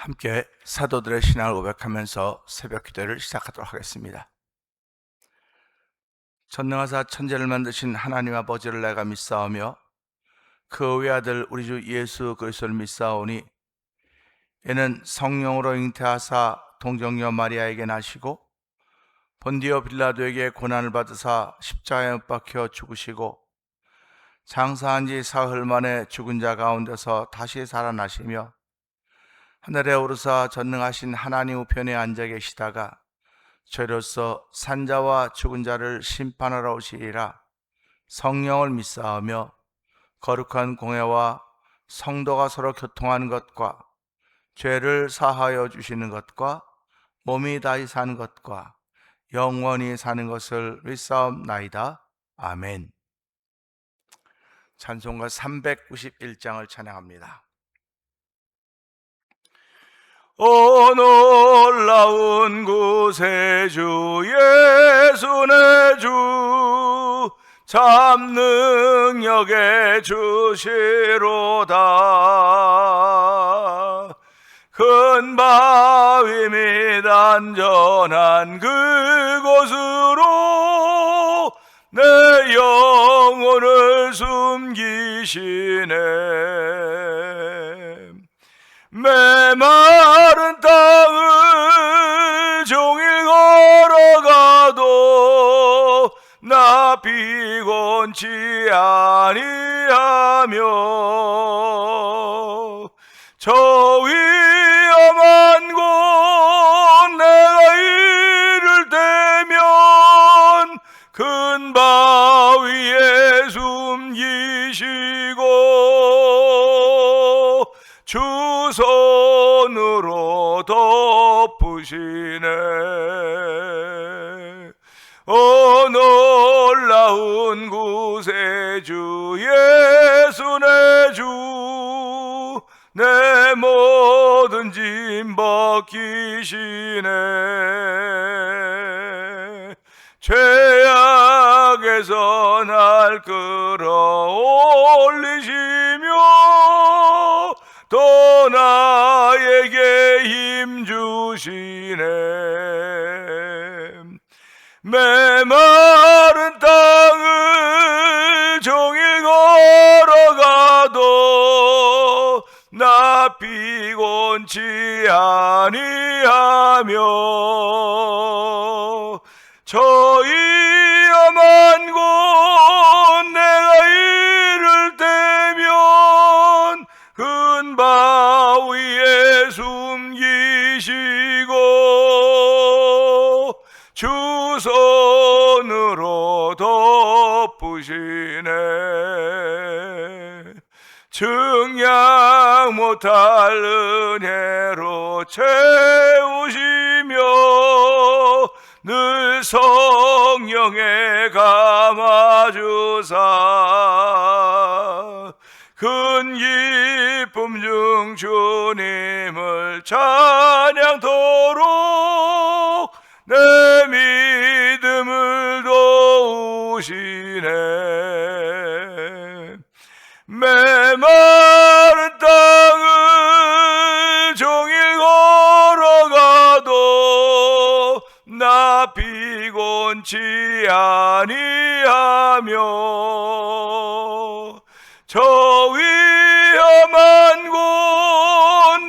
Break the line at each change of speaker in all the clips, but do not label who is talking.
함께 사도들의 신앙을 고백하면서 새벽 기도를 시작하도록 하겠습니다. 전능하사 천지를 만드신 하나님 아버지를 내가 믿사오며 그 외아들 우리 주 예수 그리스도를 믿사오니 이는 성령으로 잉태하사 동정녀 마리아에게 나시고 본디오 빌라도에게 고난을 받으사 십자가에 못 박혀 죽으시고 장사한 지 사흘 만에 죽은 자 가운데서 다시 살아나시며 하늘에 오르사 전능하신 하나님 우편에 앉아 계시다가 저희로서 산자와 죽은 자를 심판하러 오시리라. 성령을 믿사오며 거룩한 공회와 성도가 서로 교통하는 것과 죄를 사하여 주시는 것과 몸이 다시 사는 것과 영원히 사는 것을 믿사옵나이다. 아멘. 찬송가 391장을 찬양합니다. 오 놀라운 구세주 예수 내 주 참 능력의 주시로다. 큰 바위 및 안전한 그곳으로 내 영혼을 숨기시네. 메마른 땅을 종일 걸어가도 나 피곤치 아니하며 저 위험한 곳 내가 이를 때면 큰 바위에 숨기시고 주 손으로 덮으시네. 오 놀라운 구세주 예수 내 주 내 모든 짐 벗기시네. 죄악에서 날 끌어올리시며 또 나에게 힘 주시네. 메마른 땅을 종일 걸어가도 나 피곤치 아니하며 저 위험한 곳 내가 이를 때면 큰 바위에 숨기시고 주 손으로 덮으시네. 증량 못할 은혜로 채우시며 늘 성령에 감아주사 큰 기쁨 중 주님을 찬양토록 내 믿음을 도우시네. 메마른 땅을 종일 걸어가도 나 피곤치 아니하며 저 위험한 곳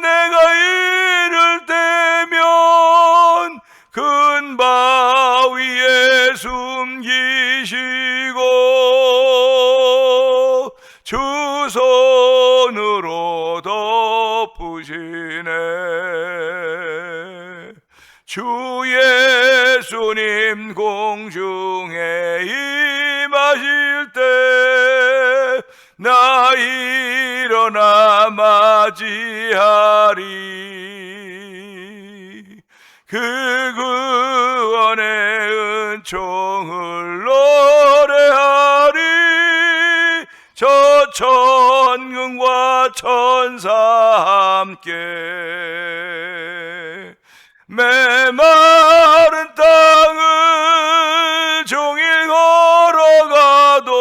내가 이를 때면 큰 바위에 숨기시고 주 손으로 덮으시네. 주 예수님 공중에 임하실 때 나 일어나 맞이하리. 그 구원의 은총을 노래하리. 저 천군과 천사 함께 메마른 땅을 종일 걸어가도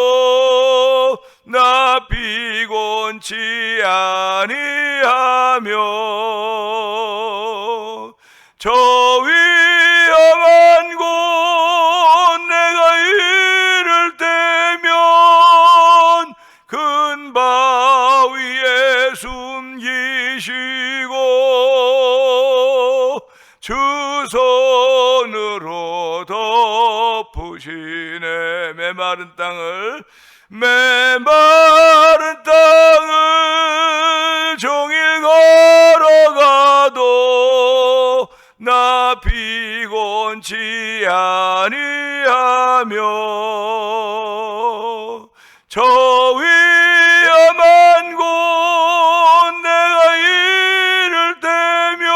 나 피곤치 아니하며 저 위험한 곳 내가 이를 때면 큰 바위에 숨기시고 주 손으로 덮으시네. 메마른 땅을 종일 걸어가도 나 피곤치 아니하며 저 위험한 곳 내가 이를 때면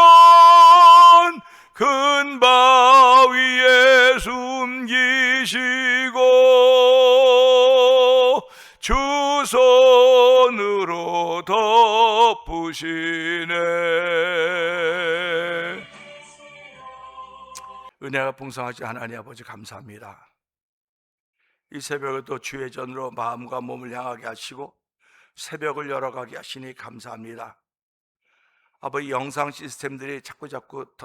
큰 바위에 숨기시고 주 손으로 덮으시네. 은혜가 풍성하신 하나님 아버지 감사합니다. 이 새벽에도 주의 전으로 마음과 몸을 향하게 하시고 새벽을 열어가게 하시니 감사합니다. 아버지, 영상 시스템들이 자꾸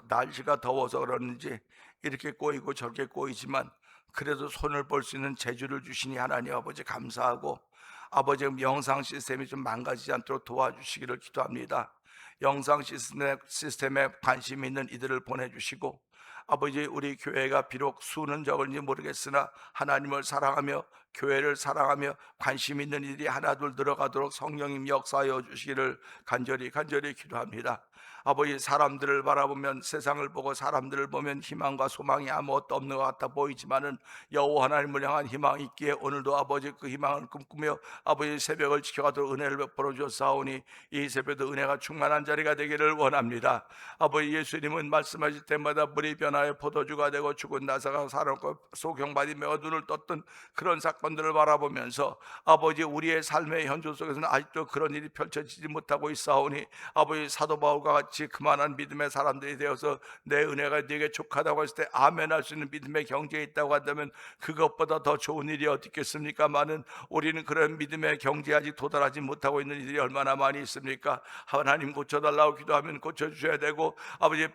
날씨가 더워서 그러는지 이렇게 꼬이고 저렇게 꼬이지만 그래도 손을 볼 수 있는 재주를 주시니 하나님 아버지 감사하고, 아버지 영상 시스템이 좀 망가지지 않도록 도와주시기를 기도합니다. 영상 시스템에 관심 있는 이들을 보내주시고, 아버지, 우리 교회가 비록 수는 적을지 모르겠으나 하나님을 사랑하며 교회를 사랑하며 관심 있는 이들이 하나둘 들어가도록 성령님 역사하여 주시기를 간절히 기도합니다. 아버지, 사람들을 바라보면, 세상을 보고 사람들을 보면 희망과 소망이 아무것도 없는 것 같아 보이지만은 여호와 하나님을 향한 희망이 있기에 오늘도 아버지 그 희망을 꿈꾸며 아버지 새벽을 지켜가도록 은혜를 베풀어 주셨사오니 이 새벽도 은혜가 충만한 자리가 되기를 원합니다. 아버지, 예수님은 말씀하실 때마다 물이 변하여 포도주가 되고 죽은 나사가 살았고 소경받이며 눈을 떴던 그런 사건들을 바라보면서 아버지, 우리의 삶의 현주 속에서는 아직도 그런 일이 펼쳐지지 못하고 있사오니 아버지, 사도 바울과 같이 그만한 믿음의 사람들이 되어서 내 은혜가 네게 족하다고 했을 때 아멘 할 수 있는 믿음의 경지에 있다고 한다면 그것보다 더 좋은 일이 어디 있겠습니까마는 우리는 그런 믿음의 경지에 아직 도달하지 못하고 있는 이들이 얼마나 많이 있습니까? 하나님 고쳐달라고 기도하면 고쳐주셔야 되고, 아버지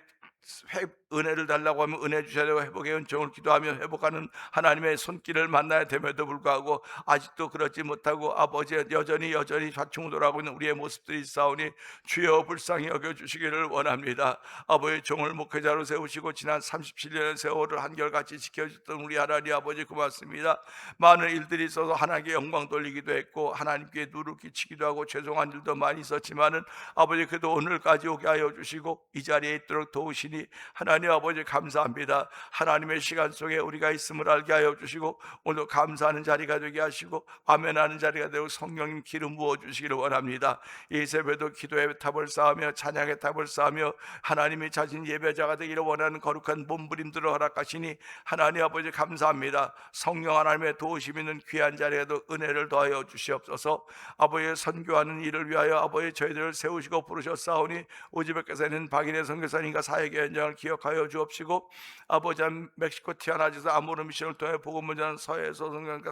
은혜를 달라고 하면 은혜 주셔야 되고, 회복의 은총을 기도하면 회복하는 하나님의 손길을 만나야 됨에도 불구하고 아직도 그렇지 못하고 아버지 여전히 좌충우돌하고 있는 우리의 모습들이 있사오니 주여 불쌍히 여겨주시기를 원합니다. 아버지, 종을 목회자로 세우시고 지난 37년의 세월을 한결같이 지켜주셨던 우리 하나님 아버지 고맙습니다. 많은 일들이 있어서 하나님께 영광 돌리기도 했고 하나님께 누를 끼치기도 하고 죄송한 일도 많이 있었지만은 아버지, 그래도 오늘까지 오게 하여 주시고 이 자리에 있도록 도우시니 하나님 아버지 감사합니다. 하나님의 시간 속에 우리가 있음을 알게 하여 주시고 오늘 감사하는 자리가 되게 하시고 아멘하는 자리가 되고 성령님 기름 부어 주시기를 원합니다. 이 새벽에도 기도의 탑을 쌓으며 찬양의 탑을 쌓으며 하나님이 자신 예배자가 되기를 원하는 거룩한 몸부림들을 허락하시니 하나님 아버지 감사합니다. 성령 하나님의 도우심 있는 귀한 자리에도 은혜를 더하여 주시옵소서. 아버지의 선교하는 일을 위하여 아버지 저희들을 세우시고 부르셨사오니 우즈베크에서는 박인혜 선교사님과 사역의 현장을 기억하여 주옵시고, 아버지 멕시코 티아나주에서 아모르 미션을 통해 복음을 전하는 서해에서 선교사님과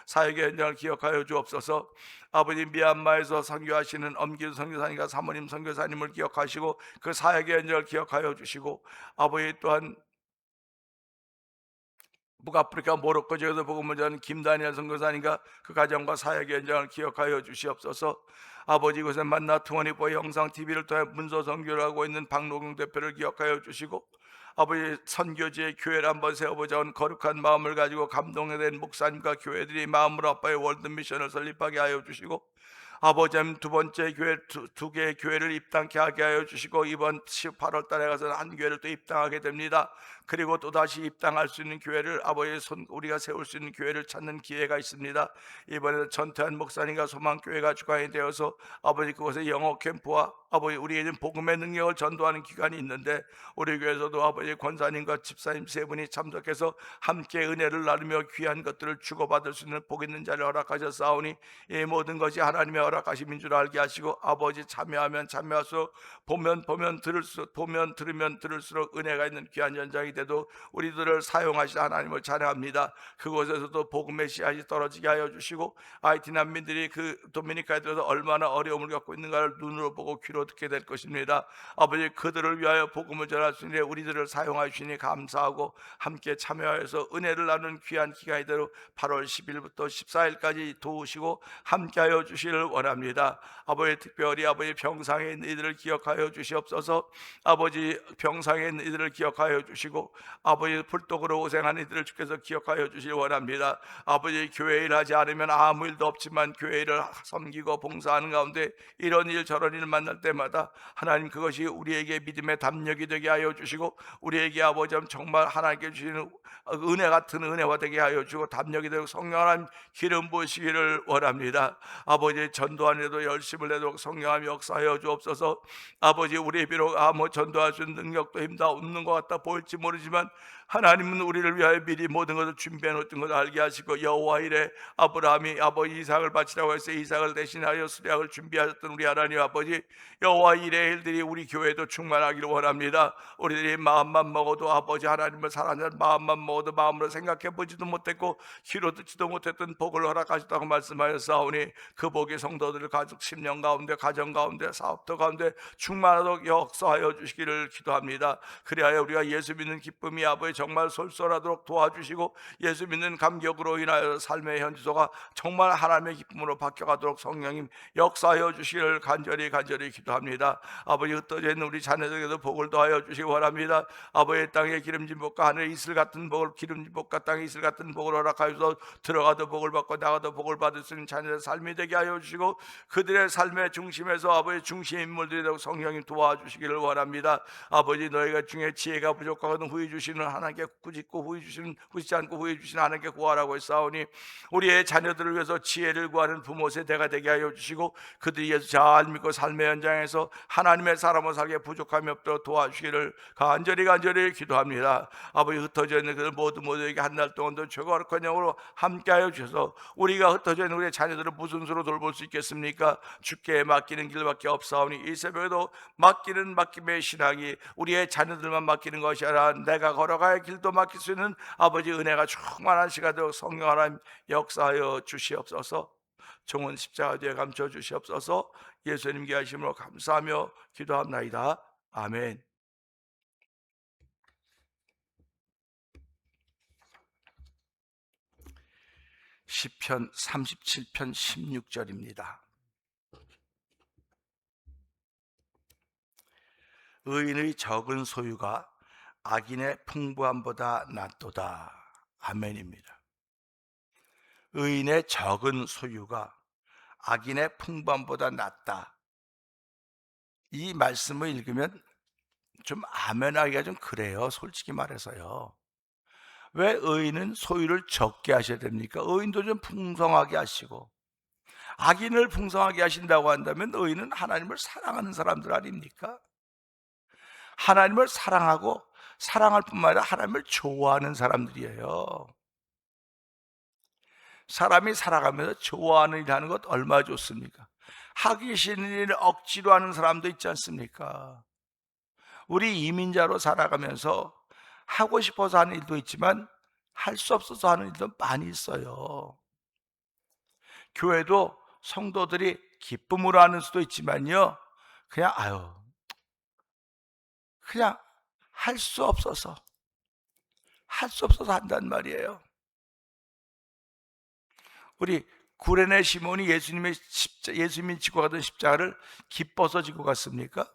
사역의 현장을 기억하여 주옵소서. 아버지 미얀마에서 선교하시는 엄기수 선교사님과 사모님 선교사님을 기억하시고 그 사역의 현장을 기억하여 주시고, 아버지 또한 북아프리카 모로코 지역에서 복음을 전하는 김다니엘 선교사님과 그 가정과 사역의 현장을 기억하여 주시옵소서. 아버지, 이곳에 만나 투원이보 영상TV를 통해 문서 선교를 하고 있는 박노경 대표를 기억하여 주시고, 아버지 선교지의 교회를 한번 세워보자 온 거룩한 마음을 가지고 감동된 목사님과 교회들이 마음으로 아빠의 월드미션을 설립하게 하여 주시고, 아버지 두 번째 교회 두 개의 교회를 입당케 하게 하여 주시고 이번 18월 달에 가서 한 교회를 또 입당하게 됩니다. 그리고 또다시 입당할 수 있는 교회를 아버지의 우리가 세울 수 있는 교회를 찾는 기회가 있습니다. 이번에도 전태한 목사님과 소망교회가 주관이 되어서 아버지 그곳에 영어 캠프와 아버지 우리에게는 복음의 능력을 전도하는 기관이 있는데 우리 교회에서도 아버지 권사님과 집사님 세 분이 참석해서 함께 은혜를 나누며 귀한 것들을 주고받을 수 있는 복 있는 자리를 허락하셨사오니 이 모든 것이 하나님의 허락하심인 줄 알게 하시고, 아버지 참여하면 참여할수록, 보면 들으면 들을수록 은혜가 있는 귀한 현장이 되도 우리들을 사용하신 하나님을 찬양합니다. 그곳에서도 복음의 씨앗이 떨어지게 하여 주시고, 아이티 난민들이 그 도미니카에 들어서 얼마나 어려움을 겪고 있는가를 눈으로 보고 귀로 듣게 될 것입니다. 아버지, 그들을 위하여 복음을 전할 수 있는 우리들을 사용하여 주시니 감사하고, 함께 참여하여서 은혜를 나누는 귀한 기간이 되도록 8월 10일부터 14일까지 도우시고 함께하여 주시기를 원합니다. 아버지, 특별히 아버지 병상에 있는 이들을 기억하여 주시옵소서. 아버지, 병상에 있는 이들을 기억하여 주시고, 아버지 불독으로 고생하는 이들을 주께서 기억하여 주시기 원합니다. 아버지, 교회 일하지 않으면 아무 일도 없지만 교회 일을 섬기고 봉사하는 가운데 이런 일 저런 일을 만날 때마다 하나님, 그것이 우리에게 믿음의 담력이 되게 하여 주시고, 우리에게 아버지 정말 하나님께 주시는 은혜 같은 은혜가 되게 하여 주고 담력이 되고 성령 하나님 기름 부으시기를 원합니다. 아버지, 전도하는 데도 열심을 내도록 성령 하나님 역사하여 주옵소서. 아버지, 우리 비록 전도할 수 있는 능력도 힘도 없는 것 같다 보일지 모르지만 하나님은 우리를 위하여 미리 모든 것을 준비해 놓은 것을 알게 하시고, 여호와 이래 아브라함이 아버지 이삭을 바치라고 해서 이삭을 대신하여 수량을 준비하셨던 우리 하나님 아버지, 여호와 이래 일들이 우리 교회도 충만하기를 원합니다. 우리들이 마음만 먹어도 아버지 하나님을 사랑하는 마음만 먹어도 마음으로 생각해 보지도 못했고 귀로 듣지도 못했던 복을 허락하셨다고 말씀하였사오니, 그 복이 성도들 가족 10년 가운데, 가정 가운데, 사업터 가운데 충만하도록 역사하여 주시기를 기도합니다. 그리하여 우리가 예수 믿는 기쁨이 아버지 정말 솔솔하도록 도와주시고, 예수 믿는 감격으로 인하여 삶의 현주소가 정말 하나님의 기쁨으로 바뀌어가도록 성령님 역사하여 주시기를 간절히 기도합니다. 아버지, 흩어져 있는 우리 자녀들에게도 복을 더하여 주시기 원합니다. 아버지, 땅에 기름진 복과 하늘에 이슬 같은 복을, 기름진 복과 땅에 이슬 같은 복을 허락하여서 들어가도 복을 받고 나가도 복을 받을 수 있는 자녀의 삶이 되게 하여 주시고, 그들의 삶의 중심에서 아버지 중심 인물들이 되고 성령님 도와주시기를 원합니다. 아버지, 너희가 중에 지혜가 부족하거든 후히 주시는 하나님께 꾸짖고 꾸짖지 않고 후히 주시는 하나님께 구하라고 했사오니, 우리의 자녀들을 위해서 지혜를 구하는 부모 세대가 되게 하여 주시고, 그들이 예수 잘 믿고 삶의 현장에서 하나님의 사람으로 살게 부족함이 없도록 도와주시기를 간절히 기도합니다. 아버지, 흩어져 있는 그들 모두에게 한 달 동안도 최고의 영으로 함께하여 주셔서 우리가 흩어져 있는 우리의 자녀들을 무슨 수로 돌볼 수 있겠습니까? 주께 맡기는 길밖에 없사오니, 이 새벽에도 맡김의 신앙이 우리의 자녀들만 맡기는 것이 아니라 내가 걸어가야 할 길도 맡길 수 있는 아버지 은혜가 충만한 시간 되고 성령 하나님 역사하여 주시옵소서. 종은 십자가 뒤에 감춰 주시옵소서. 예수님께 하심으로 감사하며 기도합나이다. 아멘. 시편 37편 16절입니다. 의인의 적은 소유가 악인의 풍부함보다 낫도다. 아멘입니다. 의인의 적은 소유가 악인의 풍부함보다 낫다. 이 말씀을 읽으면 좀 아멘하기가 좀 그래요. 솔직히 말해서요. 왜 의인은 소유를 적게 하셔야 됩니까? 의인도 좀 풍성하게 하시고, 악인을 풍성하게 하신다고 한다면 의인은 하나님을 사랑하는 사람들 아닙니까? 하나님을 사랑하고 사랑할 뿐만 아니라 하나님을 좋아하는 사람들이에요. 사람이 살아가면서 좋아하는 일 하는 것 얼마나 좋습니까? 하기 싫은 일을 억지로 하는 사람도 있지 않습니까? 우리 이민자로 살아가면서 하고 싶어서 하는 일도 있지만 할 수 없어서 하는 일도 많이 있어요. 교회도 성도들이 기쁨으로 하는 수도 있지만요, 그냥 그냥 할 수 없어서 한단 말이에요. 우리 구레네 시몬이 예수님이 지고 가던 십자가를 기뻐서 지고 갔습니까?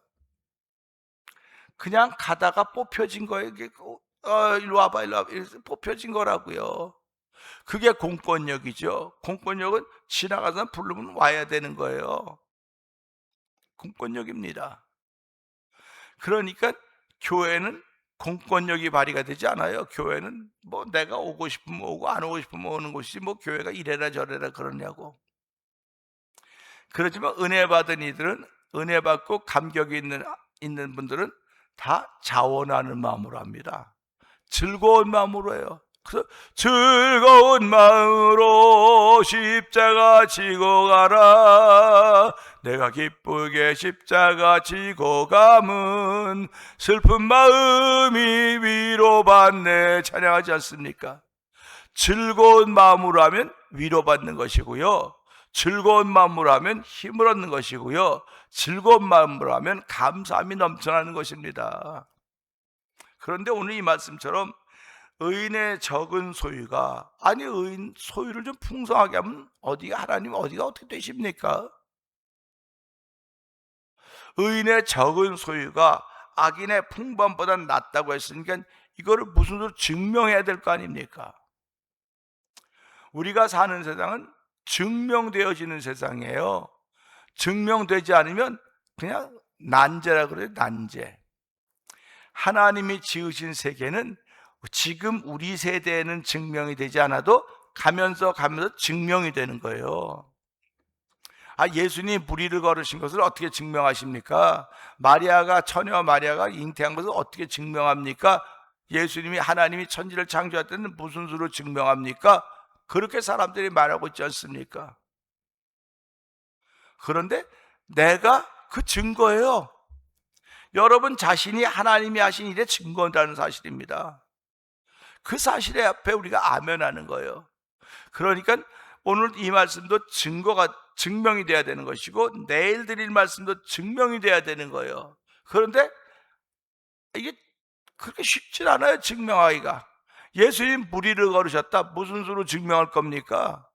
그냥 가다가 뽑혀진 거예요. 일로 와봐 이래서 뽑혀진 거라고요. 그게 공권력이죠. 공권력은 지나가서 부르면 와야 되는 거예요. 공권력입니다. 그러니까 교회는 공권력이 발휘가 되지 않아요. 교회는 뭐 내가 오고 싶으면 오고 안 오고 싶으면 오는 곳이지, 뭐 교회가 이래라 저래라 그러냐고. 그렇지만 은혜 받은 이들은, 은혜 받고 감격이 있는 분들은 다 자원하는 마음으로 합니다. 즐거운 마음으로 해요. 그래서 즐거운 마음으로 십자가 지고 가라. 내가 기쁘게 십자가 지고 감은 슬픈 마음이 위로받네. 찬양하지 않습니까? 즐거운 마음으로 하면 위로받는 것이고요, 즐거운 마음으로 하면 힘을 얻는 것이고요, 즐거운 마음으로 하면 감사함이 넘쳐나는 것입니다. 그런데 오늘 이 말씀처럼 의인의 적은 소유가, 아니 의인 소유를 좀 풍성하게 하면 어디가, 하나님 어디가 어떻게 되십니까? 의인의 적은 소유가 악인의 풍부함보다 낫다고 했으니까 이거를 무슨 수로 증명해야 될 거 아닙니까? 우리가 사는 세상은 증명되어지는 세상이에요. 증명되지 않으면 그냥 난제라 그래요, 난제. 하나님이 지으신 세계는 지금 우리 세대에는 증명이 되지 않아도 가면서 증명이 되는 거예요. 예수님이 무리를 걸으신 것을 어떻게 증명하십니까? 처녀 마리아가 잉태한 것을 어떻게 증명합니까? 예수님이, 하나님이 천지를 창조할 때는 무슨 수로 증명합니까? 그렇게 사람들이 말하고 있지 않습니까? 그런데 내가 그 증거예요. 여러분 자신이 하나님이 하신 일의 증거라는 사실입니다. 그 사실에 앞에 우리가 아멘하는 거예요. 그러니까 오늘 이 말씀도 증명이 돼야 되는 것이고, 내일 드릴 말씀도 증명이 돼야 되는 거예요. 그런데 이게 그렇게 쉽진 않아요, 증명하기가. 예수님 무리를 걸으셨다, 무슨 수로 증명할 겁니까?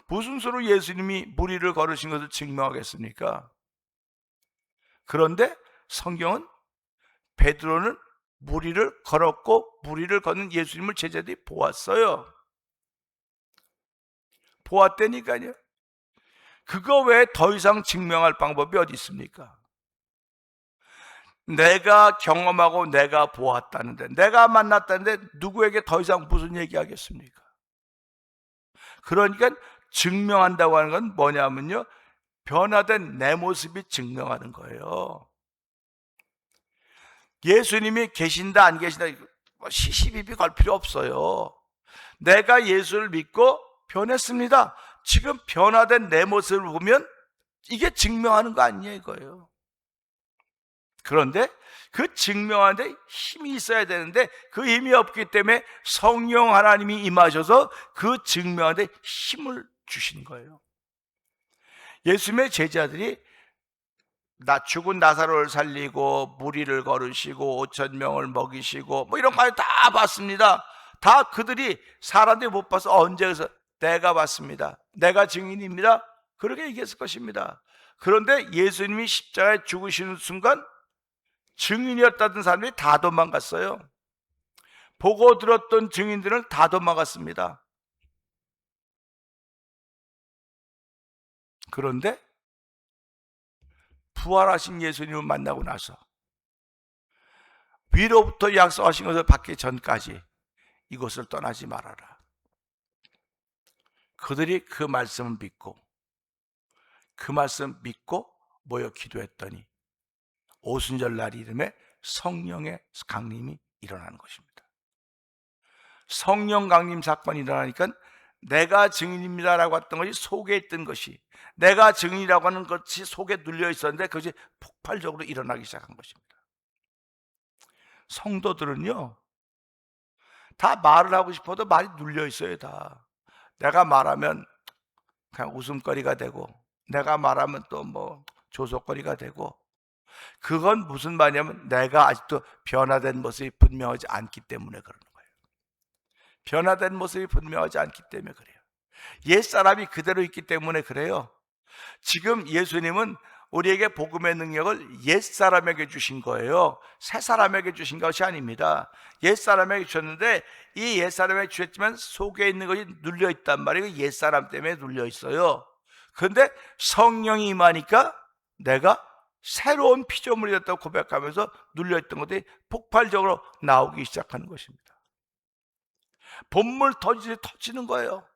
무슨 수로 예수님이 무리를 걸으신 것을 증명하겠습니까? 그런데 성경은 베드로는 무리를 걸었고, 무리를 걷는 예수님을 제자들이 보았어요. 보았다니까요. 그거 외에 더 이상 증명할 방법이 어디 있습니까? 내가 경험하고 내가 보았다는데, 내가 만났다는데 누구에게 더 이상 무슨 얘기하겠습니까? 그러니까 증명한다고 하는 건 뭐냐면요, 변화된 내 모습이 증명하는 거예요. 예수님이 계신다 안 계신다 시시비비 걸 필요 없어요. 내가 예수를 믿고 변했습니다. 지금 변화된 내 모습을 보면 이게 증명하는 거 아니에요, 이거예요. 그런데 그 증명하는데 힘이 있어야 되는데 그 힘이 없기 때문에 성령 하나님이 임하셔서 그 증명하는데 힘을 주신 거예요. 예수님의 제자들이 죽은 나사로를 살리고 무리를 걸으시고 5,000명을 먹이시고 뭐 이런 거 다 봤습니다. 다 그들이, 사람들이 못 봐서 언제 해서 내가 봤습니다, 내가 증인입니다, 그렇게 얘기했을 것입니다. 그런데 예수님이 십자가에 죽으시는 순간 증인이었다던 사람들이 다 도망갔어요. 보고 들었던 증인들은 다 도망갔습니다. 그런데 부활하신 예수님을 만나고 나서 위로부터 약속하신 것을 받기 전까지 이곳을 떠나지 말아라. 그들이 그 말씀을 믿고, 그 말씀 믿고 모여 기도했더니 오순절 날 이름에 성령의 강림이 일어나는 것입니다. 성령 강림 사건이 일어나니까 내가 증인입니다라고 했던 것이 속에 있던 것이, 내가 증인이라고 하는 것이 속에 눌려 있었는데 그것이 폭발적으로 일어나기 시작한 것입니다. 성도들은요, 다 말을 하고 싶어도 말이 눌려 있어요. 다 내가 말하면 그냥 웃음거리가 되고, 내가 말하면 또 뭐 조속거리가 되고, 그건 무슨 말이냐면 내가 아직도 변화된 모습이 분명하지 않기 때문에 그러는 거예요. 변화된 모습이 분명하지 않기 때문에 그래요. 옛사람이 그대로 있기 때문에 그래요. 지금 예수님은 우리에게 복음의 능력을 옛사람에게 주신 거예요. 새사람에게 주신 것이 아닙니다. 옛사람에게 주셨는데 이 옛사람에게 주셨지만 속에 있는 것이 눌려있단 말이에요. 옛사람 때문에 눌려있어요. 그런데 성령이 임하니까 내가 새로운 피조물이 됐다고 고백하면서 눌려있던 것들이 폭발적으로 나오기 시작하는 것입니다. 본물 터지는 거예요.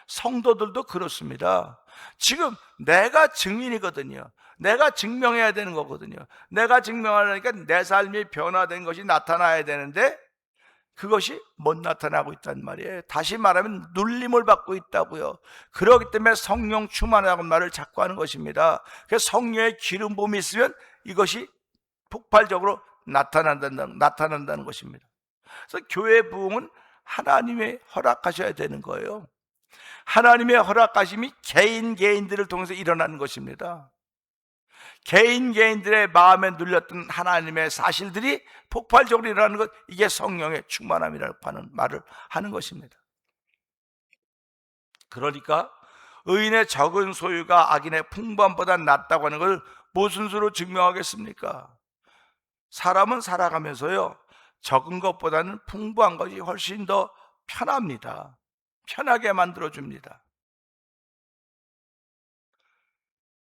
성도들도 그렇습니다. 지금 내가 증인이거든요. 내가 증명해야 되는 거거든요. 내가 증명하려니까 내 삶이 변화된 것이 나타나야 되는데 그것이 못 나타나고 있단 말이에요. 다시 말하면 눌림을 받고 있다고요. 그렇기 때문에 성령 충만이라는 말을 자꾸 하는 것입니다. 그래서 성령의 기름 부음이 있으면 이것이 폭발적으로 나타난다는 것입니다. 그래서 교회 부흥은 하나님의 허락하셔야 되는 거예요. 하나님의 허락하심이 개인들을 통해서 일어나는 것입니다. 개인들의 마음에 눌렸던 하나님의 사실들이 폭발적으로 일어나는 것, 이게 성령의 충만함이라고 하는 말을 하는 것입니다. 그러니까 의인의 적은 소유가 악인의 풍부함보다 낫다고 하는 걸 무슨 수로 증명하겠습니까? 사람은 살아가면서요, 적은 것보다는 풍부한 것이 훨씬 더 편합니다. 편하게 만들어줍니다.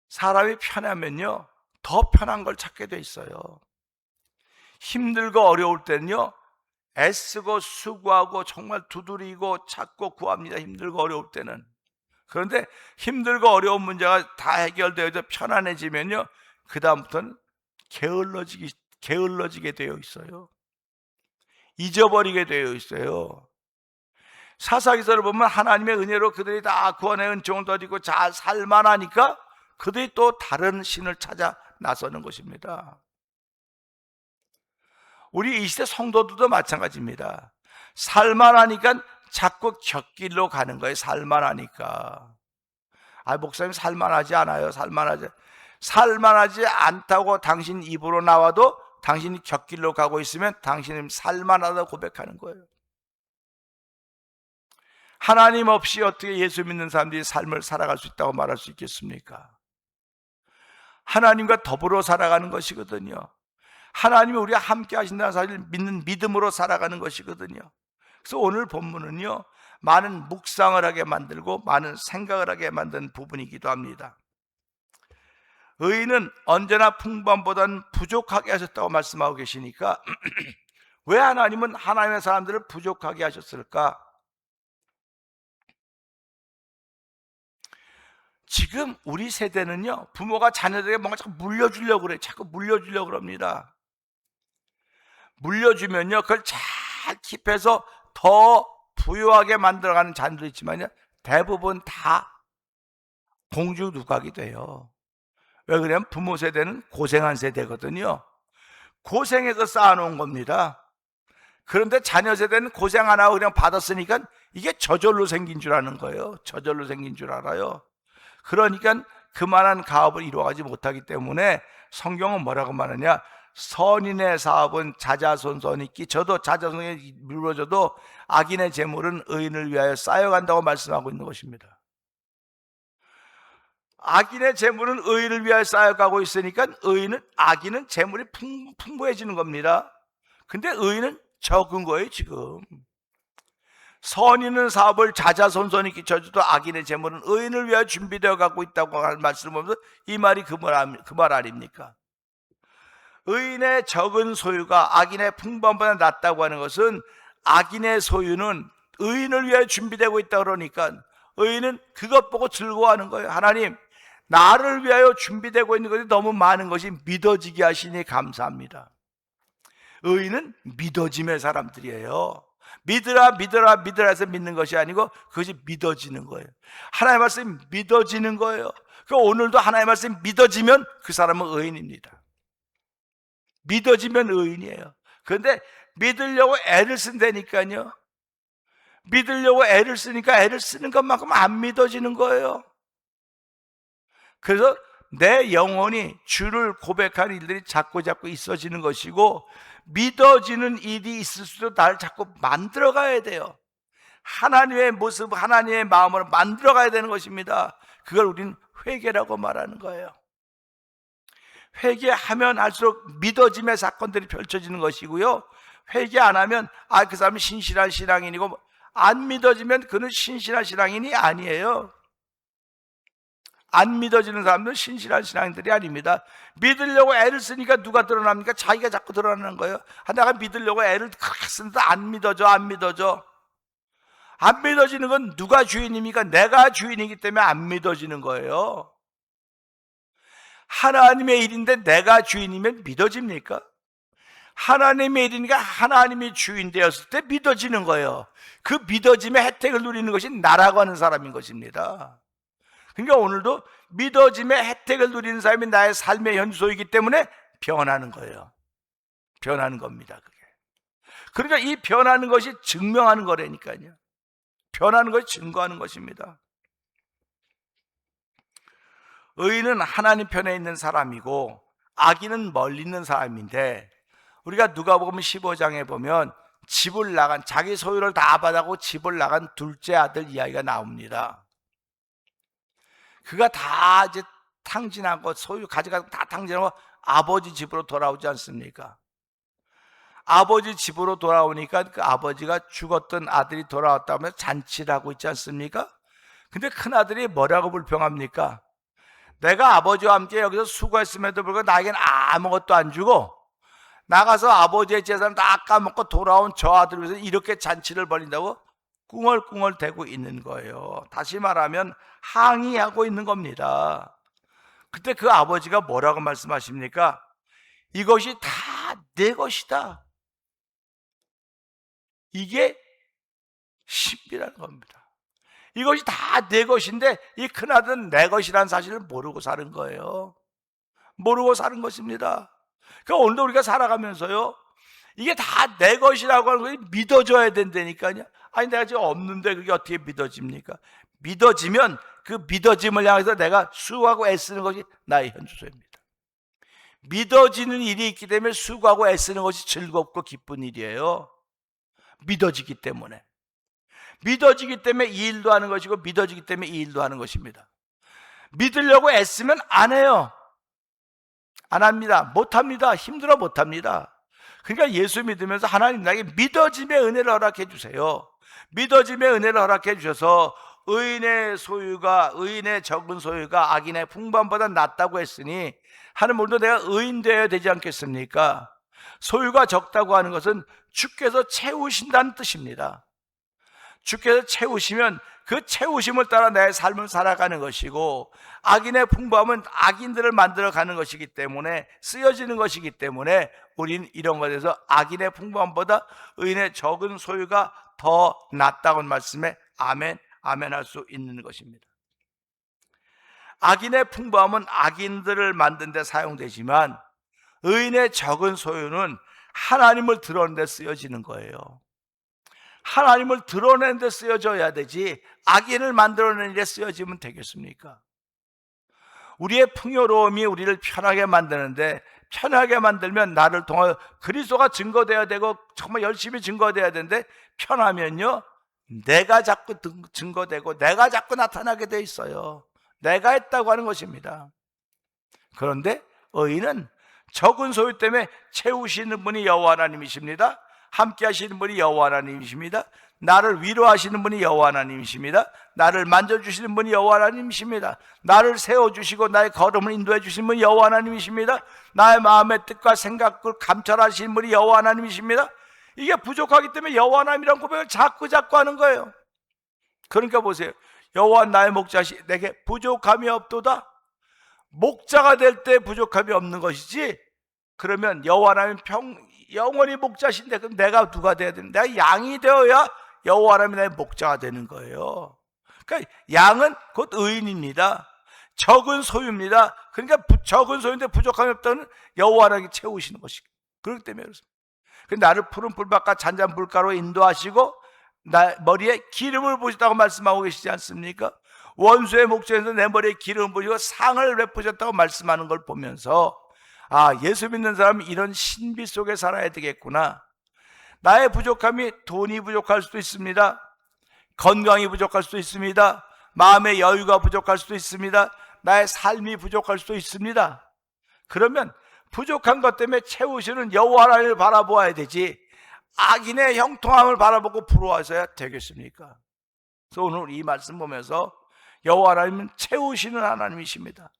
사람이 편하면요, 더 편한 걸 찾게 돼 있어요. 힘들고 어려울 때는요, 애쓰고 수고하고 정말 두드리고 찾고 구합니다. 힘들고 어려울 때는. 그런데 힘들고 어려운 문제가 다 해결되어서 편안해지면요, 그 다음부터는 게을러지게 되어 있어요. 잊어버리게 되어 있어요. 사사기서를 보면 하나님의 은혜로 그들이 다 구원의 은총을 더디고 잘 살만하니까 그들이 또 다른 신을 찾아 나서는 것입니다. 우리 이 시대 성도들도 마찬가지입니다. 살만하니까 자꾸 곁길로 가는 거예요. 살만하니까. 목사님 살만하지 않아요. 살만하지 않다고 당신 입으로 나와도 당신이 곁길로 가고 있으면 당신은 살만하다고 고백하는 거예요. 하나님 없이 어떻게 예수 믿는 사람들이 삶을 살아갈 수 있다고 말할 수 있겠습니까? 하나님과 더불어 살아가는 것이거든요. 하나님이 우리와 함께 하신다는 사실을 믿는 믿음으로 살아가는 것이거든요. 그래서 오늘 본문은요, 많은 묵상을 하게 만들고 많은 생각을 하게 만든 부분이기도 합니다. 의인은 언제나 풍부함보다는 부족하게 하셨다고 말씀하고 계시니까 왜 하나님은 하나님의 사람들을 부족하게 하셨을까? 지금 우리 세대는요, 부모가 자녀들에게 뭔가 자꾸 물려주려고 그래요. 자꾸 물려주려고 그럽니다. 물려주면요, 그걸 잘 킵해서 더 부유하게 만들어가는 자녀도 있지만요, 대부분 다 공주 누각이 돼요. 왜 그러냐면 부모 세대는 고생한 세대거든요. 고생해서 쌓아놓은 겁니다. 그런데 자녀 세대는 고생 안 하고 그냥 받았으니까 이게 저절로 생긴 줄 아는 거예요. 저절로 생긴 줄 알아요. 그러니까 그만한 가업을 이루어가지 못하기 때문에 성경은 뭐라고 말하냐, 선인의 사업은 자자손손이 끼쳐도 자자손손이 미뤄져도 악인의 재물은 의인을 위하여 쌓여간다고 말씀하고 있는 것입니다. 악인의 재물은 의인을 위하여 쌓여가고 있으니까 악인은 재물이 풍부해지는 겁니다. 근데 의인은 적은 거예요. 지금 선인은 사업을 자자손손이 끼쳐줘도 악인의 재물은 의인을 위하여 준비되어 가고 있다고 하는 말씀을 보면서 이 말이 그 말 아닙니까? 의인의 적은 소유가 악인의 풍부함보다 낫다고 하는 것은, 악인의 소유는 의인을 위하여 준비되고 있다 그러니까 의인은 그것 보고 즐거워하는 거예요. 하나님, 나를 위하여 준비되고 있는 것이 너무 많은 것이 믿어지게 하시니 감사합니다. 의인은 믿어짐의 사람들이에요. 믿으라 해서 믿는 것이 아니고 그것이 믿어지는 거예요. 하나님의 말씀이 믿어지는 거예요. 오늘도 하나님의 말씀이 믿어지면 그 사람은 의인입니다. 믿어지면 의인이에요. 그런데 믿으려고 애를 쓴다니까요. 믿으려고 애를 쓰니까 애를 쓰는 것만큼 안 믿어지는 거예요. 그래서 내 영혼이 주를 고백하는 일들이 자꾸 있어지는 것이고, 믿어지는 일이 있을 수도 나를 자꾸 만들어가야 돼요. 하나님의 모습, 하나님의 마음으로 만들어가야 되는 것입니다. 그걸 우리는 회개라고 말하는 거예요. 회개하면 할수록 믿어짐의 사건들이 펼쳐지는 것이고요, 회개 안 하면 그 사람이 신실한 신앙인이고, 안 믿어지면 그는 신실한 신앙인이 아니에요. 안 믿어지는 사람들은 신실한 신앙인들이 아닙니다. 믿으려고 애를 쓰니까 누가 드러납니까? 자기가 자꾸 드러나는 거예요. 내가 믿으려고 애를 그렇게 쓰는데 안 믿어져. 안 믿어지는 건 누가 주인입니까? 내가 주인이기 때문에 안 믿어지는 거예요. 하나님의 일인데 내가 주인이면 믿어집니까? 하나님의 일이니까 하나님이 주인 되었을 때 믿어지는 거예요. 그 믿어짐의 혜택을 누리는 것이 나라고 하는 사람인 것입니다. 그러니까 오늘도 믿어짐의 혜택을 누리는 사람이 나의 삶의 현주소이기 때문에 변하는 거예요. 변하는 겁니다. 그게. 그러니까 이 변하는 것이 증명하는 거라니까요. 변하는 것이 증거하는 것입니다. 의인은 하나님 편에 있는 사람이고 악인은 멀리 있는 사람인데, 우리가 누가복음 15장에 보면 집을 나간, 자기 소유를 다 받아고 집을 나간 둘째 아들 이야기가 나옵니다. 그가 다 이제 탕진하고 소유 가져가고 다 탕진하고 아버지 집으로 돌아오지 않습니까? 아버지 집으로 돌아오니까 그 아버지가 죽었던 아들이 돌아왔다면서 잔치를 하고 있지 않습니까? 근데 큰아들이 뭐라고 불평합니까? 내가 아버지와 함께 여기서 수고했음에도 불구하고 나에겐 아무것도 안 주고 나가서 아버지의 재산을 다 까먹고 돌아온 저 아들을 위해서 이렇게 잔치를 벌인다고 꿍얼꿍얼 대고 있는 거예요. 다시 말하면 항의하고 있는 겁니다. 그때 그 아버지가 뭐라고 말씀하십니까? 이것이 다 내 것이다. 이게 신비라는 겁니다. 이것이 다 내 것인데 이 큰아들은 내 것이라는 사실을 모르고 사는 거예요. 모르고 사는 것입니다. 그러니까 오늘도 우리가 살아가면서요, 이게 다 내 것이라고 하는 것이 믿어져야 된다니까요. 아니 내가 지금 없는데 그게 어떻게 믿어집니까? 믿어지면 그 믿어짐을 향해서 내가 수고하고 애쓰는 것이 나의 현주소입니다. 믿어지는 일이 있기 때문에 수고하고 애쓰는 것이 즐겁고 기쁜 일이에요. 믿어지기 때문에. 믿어지기 때문에 이 일도 하는 것이고 믿어지기 때문에 이 일도 하는 것입니다. 믿으려고 애쓰면 안 해요. 안 합니다. 못합니다. 힘들어 못합니다. 그러니까 예수 믿으면서 하나님 나에게 믿어짐의 은혜를 허락해 주세요. 믿어짐의 은혜를 허락해 주셔서 의인의 소유가, 의인의 적은 소유가 악인의 풍부함보다 낫다고 했으니 하나님 오늘도 내가 의인 되어야 되지 않겠습니까? 소유가 적다고 하는 것은 주께서 채우신다는 뜻입니다. 주께서 채우시면 그 채우심을 따라 내 삶을 살아가는 것이고, 악인의 풍부함은 악인들을 만들어가는 것이기 때문에, 쓰여지는 것이기 때문에 우리는 이런 것에서 악인의 풍부함보다 의인의 적은 소유가 더 낫다고 말씀에 아멘, 아멘 할 수 있는 것입니다. 악인의 풍부함은 악인들을 만드는 데 사용되지만 의인의 적은 소유는 하나님을 드러내는 데 쓰여지는 거예요. 하나님을 드러내는 데 쓰여져야 되지 악인을 만들어내는 데 쓰여지면 되겠습니까? 우리의 풍요로움이 우리를 편하게 만드는데, 편하게 만들면 나를 통하여 그리스도가 증거되어야 되고 정말 열심히 증거되어야 되는데, 편하면요 내가 자꾸 증거되고 내가 자꾸 나타나게 돼 있어요. 내가 했다고 하는 것입니다. 그런데 의인은 적은 소유 때문에 채우시는 분이 여호와 하나님이십니다. 함께 하시는 분이 여호와 하나님이십니다. 나를 위로하시는 분이 여호와 하나님이십니다. 나를 만져주시는 분이 여호와 하나님이십니다. 나를 세워주시고 나의 걸음을 인도해 주시는 분이 여호와 하나님이십니다. 나의 마음의 뜻과 생각을 감찰하시는 분이 여호와 하나님이십니다. 이게 부족하기 때문에 여호와 하나님이라는 고백을 자꾸 하는 거예요. 그러니까 보세요. 여호와 나의 목자시 내게 부족함이 없도다. 목자가 될 때 부족함이 없는 것이지, 그러면 여호와 하나님 영원히 목자신데 그럼 내가 누가 돼야 되는? 내가 양이 되어야 여호와 하나님이 나의 목자가 되는 거예요. 그러니까 양은 곧 의인입니다. 적은 소유입니다. 그러니까 적은 소유인데 부족함이 없다는 여호와 하나님이 채우시는 것이 그렇기 때문에 그렇습니다. 나를 푸른 풀밭과 잔잔 물가로 인도하시고 나 머리에 기름을 부으셨다고 말씀하고 계시지 않습니까? 원수의 목전에서 내 머리에 기름을 부으시고 상을 베푸셨다고 말씀하는 걸 보면서, 아, 예수 믿는 사람은 이런 신비 속에 살아야 되겠구나. 나의 부족함이 돈이 부족할 수도 있습니다. 건강이 부족할 수도 있습니다. 마음의 여유가 부족할 수도 있습니다. 나의 삶이 부족할 수도 있습니다. 그러면 부족한 것 때문에 채우시는 여호와 하나님을 바라보아야 되지 악인의 형통함을 바라보고 부러워서야 되겠습니까? 그래서 오늘 이 말씀 보면서 여호와 하나님은 채우시는 하나님이십니다.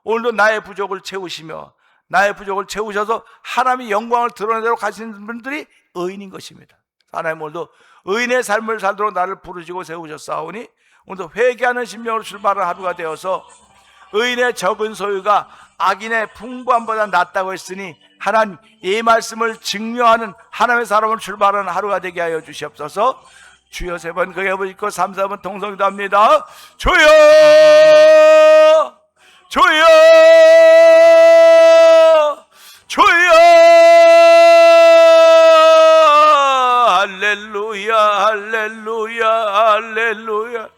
오늘도 나의 부족을 채우시며 나의 부족을 채우셔서 하나님의 영광을 드러내도록 하시는 분들이 의인인 것입니다. 하나님 오늘도 의인의 삶을 살도록 나를 부르시고 세우셨사오니 오늘도 회개하는 심령으로 출발하는 하루가 되어서 의인의 적은 소유가 악인의 풍부함보다 낫다고 했으니 하나님 이 말씀을 증명하는 하나님의 사람을 출발하는 하루가 되게 하여 주시옵소서. 주여 3번 크게 부르짖고 3, 4번 통성기도 합니다. 주여 주여 주여 할렐루야 할렐루야 할렐루야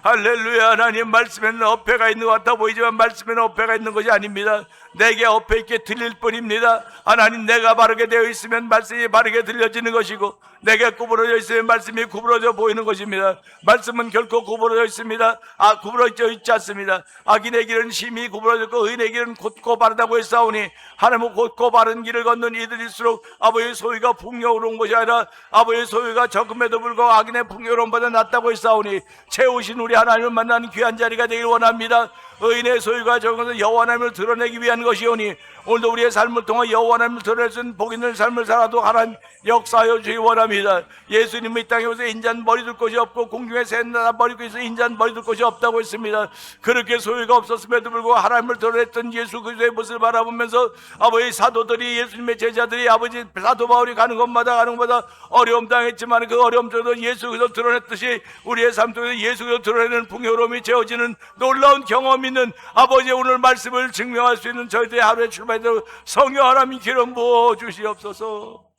할렐루야. 하나님 말씀에는 어폐가 있는 것 같아 보이지만 말씀에는 어폐가 있는 것이 아닙니다. 내게 어폐 있게 들릴 뿐입니다. 하나님 내가 바르게 되어 있으면 말씀이 바르게 들려지는 것이고 내게 구부러져 있으면 말씀이 구부러져 보이는 것입니다. 말씀은 결코 구부러져 있습니다. 구부러져 있지 않습니다. 악인의 길은 심히 구부러졌고 의인의 길은 곧고 바르다고 했사오니 하나님은 곧고 바른 길을 걷는 이들일수록 아버지의 소유가 풍요로운 것이 아니라 아버지의 소유가 적음에도 불구하고 악인의 풍요로움보다 낫다고 했사오니 채우신 우리 하나님을 만나는 귀한 자리가 되길 원합니다. 의인의 소유가 적은 것은 여호와 하나님을 드러내기 위한 것이오니 오늘도 우리의 삶을 통해 여호와 하나님을 드러낼 수 있는 복 있는 삶을 살아도 하나님 역사하여 주기 원합니다. 예수님이 이 땅에 오셔서 인자는 머리 둘 곳이 없고 공중에 새나라 머리 있어 인자는 머리 둘 곳이 없다고 했습니다. 그렇게 소유가 없었음에도 불구하고 하나님을 드러냈던 예수 그리스도의 모습을 바라보면서 아버지 사도들이 예수님의 제자들이 아버지 사도 바울이 가는 곳마다 어려움 당했지만 그 어려움 속에도 예수 그리스도 드러냈듯이 우리의 삶 속에서 예수 그리스도 드러내는 풍요로움이 채워지는 놀라운 경험 있는 아버지 오늘 말씀을 증명할 수 있는 저희들의 하루의 출발대로 성령 하나님 기름 부어 주시옵소서.